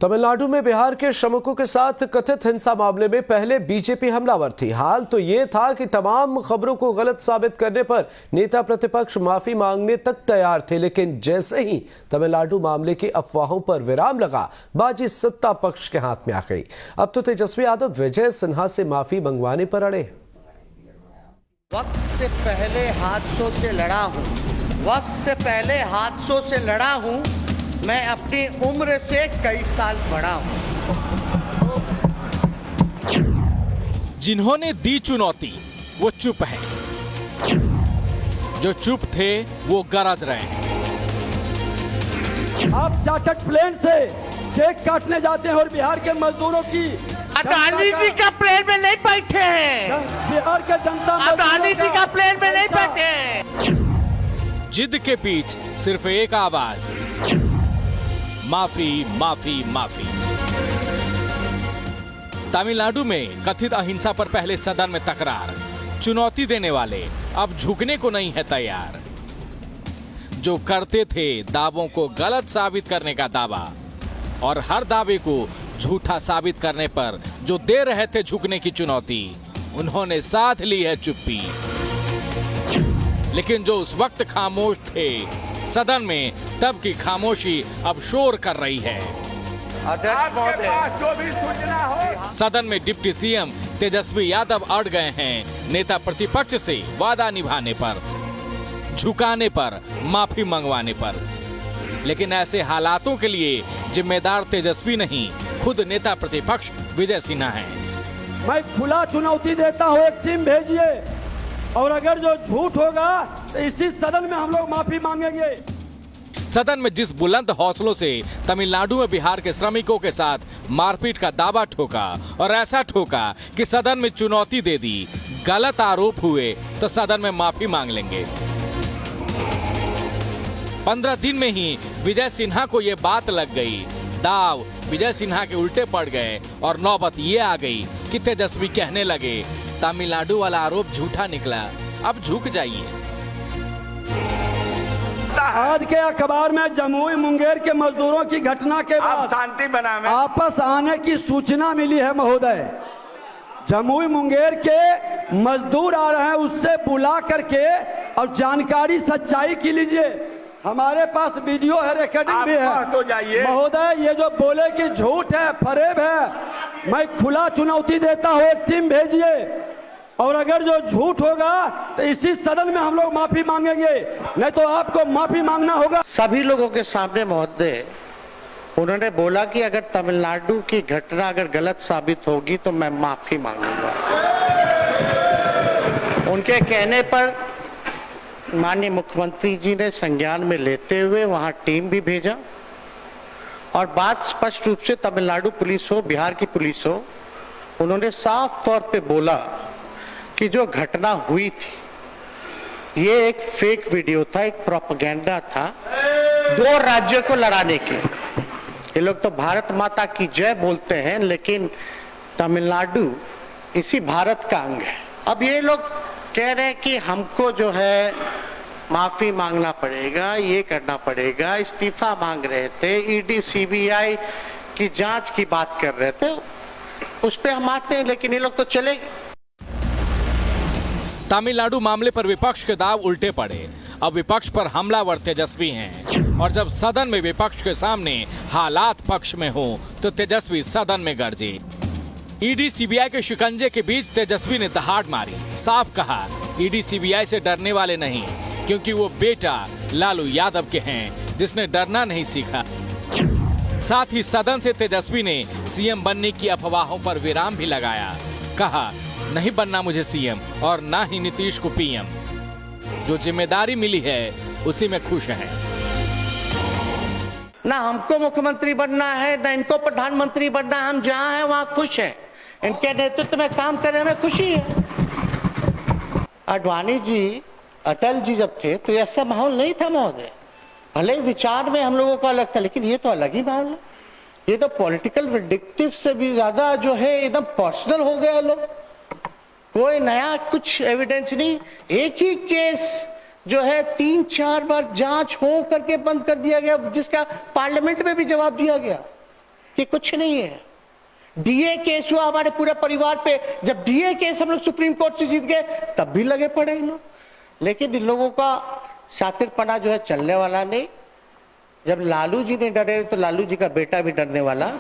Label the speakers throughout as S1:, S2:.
S1: तमिलनाडु में बिहार के श्रमिकों के साथ कथित हिंसा मामले में पहले बीजेपी हमलावर थी। हाल तो ये था कि तमाम खबरों को गलत साबित करने पर नेता प्रतिपक्ष माफी मांगने तक तैयार थे, लेकिन जैसे ही तमिलनाडु मामले की अफवाहों पर विराम लगा, बाजी सत्ता पक्ष के हाथ में आ गई। अब तो तेजस्वी यादव विजय सिन्हा से माफी मंगवाने पर अड़े।
S2: वक्त से पहले हादसों से लड़ा हूँ, वक्त से पहले हादसों से लड़ा हूँ, मैं अपनी उम्र से कई साल बड़ा हूँ।
S3: जिन्होंने दी चुनौती वो चुप हैं, जो चुप थे वो गरज रहे हैं।
S4: आप चार्टर्ड प्लेन से केक काटने जाते हैं और बिहार के मजदूरों की
S2: अडानी जी का प्लेन में नहीं बैठे हैं,
S4: बिहार के जनता
S2: अडानी जी का प्लेन में नहीं बैठे हैं।
S3: जिद के बीच सिर्फ एक आवाज, माफी माफी माफी। तमिलनाडु में कथित अहिंसा पर पहले सदन में तकरार, चुनौती देने वाले अब झुकने को नहीं है तैयार। जो करते थे दावों को गलत साबित करने का दावा और हर दावे को झूठा साबित करने पर जो दे रहे थे झुकने की चुनौती, उन्होंने साध ली है चुप्पी। लेकिन जो उस वक्त खामोश थे सदन में, तब की खामोशी अब शोर कर रही है।
S4: जो भी सूचना हो।
S3: सदन में डिप्टी सीएम तेजस्वी यादव अड़ गए हैं नेता प्रतिपक्ष से वादा निभाने पर, झुकाने पर, माफी मंगवाने पर। लेकिन ऐसे हालातों के लिए जिम्मेदार तेजस्वी नहीं, खुद नेता प्रतिपक्ष विजय सिन्हा हैं।
S4: मैं खुला चुनौती देता हूँ, एक टीम भेजिए और अगर जो झूठ होगा तो इसी सदन में हम लोग माफी मांगेंगे।
S3: सदन में जिस बुलंद हौसलों से तमिलनाडु में बिहार के श्रमिकों के साथ मारपीट का दावा ठोका और ऐसा ठोका कि सदन में चुनौती दे दी, गलत आरोप हुए तो सदन में माफी मांग लेंगे। 15 दिन में ही विजय सिन्हा को ये बात लग गई, दाव विजय सिन्हा के उल्टे पड़ गए और नौबत ये आ गई कि तेजस्वी कहने लगे तमिलनाडु वाला आरोप झूठा निकला, अब झुक जाइए।
S4: आज के अखबार में जमुई मुंगेर के मजदूरों की घटना के बाद
S5: शांति बनाने
S4: आपस आने की सूचना मिली है महोदय। जमुई मुंगेर के मजदूर आ रहे हैं, उससे बुला करके और जानकारी सच्चाई की लीजिए। हमारे पास वीडियो है, रिकॉर्डिंग भी है।
S5: तो जाइए
S4: महोदय, ये जो बोले कि झूठ है, फरेब है, मैं खुला चुनौती देता हूँ, एक टीम भेजिए और अगर जो झूठ होगा तो इसी सदन में हम लोग माफी मांगेंगे, नहीं तो आपको माफी मांगना होगा।
S2: सभी लोगों के सामने महोदय, उन्होंने बोला कि अगर तमिलनाडु की घटना अगर गलत साबित होगी तो मैं माफी मांगूंगा। उनके कहने पर माननीय मुख्यमंत्री जी ने संज्ञान में लेते हुए वहां टीम भी भेजा और बात स्पष्ट रूप से तमिलनाडु पुलिस हो, बिहार की पुलिस हो, उन्होंने साफ तौर पे बोला कि जो घटना हुई थी ये एक फेक वीडियो था, एक प्रोपेगेंडा था दो राज्यों को लड़ाने के। ये लोग तो भारत माता की जय बोलते हैं, लेकिन तमिलनाडु इसी भारत का अंग है। अब ये लोग कह रहे हैं कि हमको जो है माफी मांगना पड़ेगा, ये करना पड़ेगा, इस्तीफा मांग रहे थे, ईडी सीबीआई की जांच की बात कर रहे थे, उस पे हम आते हैं, लेकिन ये लोग तो चले गए।
S3: तमिलनाडु मामले पर विपक्ष के दाव उल्टे पड़े। अब विपक्ष पर हमलावर तेजस्वी हैं और जब सदन में विपक्ष के सामने हालात पक्ष में हो तो तेजस्वी सदन में गरजे। ईडी सीबीआई के शिकंजे के बीच तेजस्वी ने दहाड़ मारी, साफ कहा ईडी सीबीआई से डरने वाले नहीं, क्योंकि वो बेटा लालू यादव के हैं जिसने डरना नहीं सीखा। साथ ही सदन से तेजस्वी ने सीएम बनने की अफवाहों पर विराम भी लगाया, कहा नहीं बनना मुझे सीएम और ना ही नीतीश को पीएम, जो जिम्मेदारी मिली है उसी में खुश है।
S2: ना हमको मुख्यमंत्री बनना है, ना इनको प्रधानमंत्री बनना, हम जहां हैं वहां खुश हैं, इनके नेतृत्व में काम करने में खुशी है। आडवाणी जी, अटल जी जब थे तो ऐसा माहौल नहीं था महोदय। भले विचार में हम लोगों का अलग था, लेकिन ये तो अलग ही माहौल है। ये तो पॉलिटिकल विंडिक्टिव से भी ज्यादा जो है एकदम पर्सनल हो गया लोग। कोई नया कुछ एविडेंस नहीं, एक ही केस जो है 3-4 बार जांच हो करके बंद कर दिया गया, जिसका पार्लियामेंट में भी जवाब दिया गया। कि कुछ नहीं है। डीए केस हुआ हमारे पूरे परिवार पे, जब डीए केस हम लोग सुप्रीम कोर्ट से जीत गए तब भी लगे पड़े इन लोग। लेकिन इन लोगों का शातिरपना जो है चलने वाला नहीं। जब लालू जी ने डरे तो लालू जी का बेटा भी डरने वाला।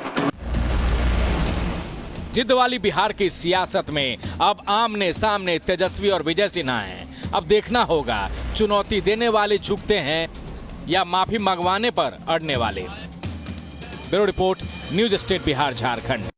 S3: जिद वाली बिहार की सियासत में अब आमने सामने तेजस्वी और विजय सिन्हा हैं। अब देखना होगा चुनौती देने वाले झुकते हैं या माफी मंगवाने पर अड़ने वाले। Bureau report, news state Bihar Jharkhand.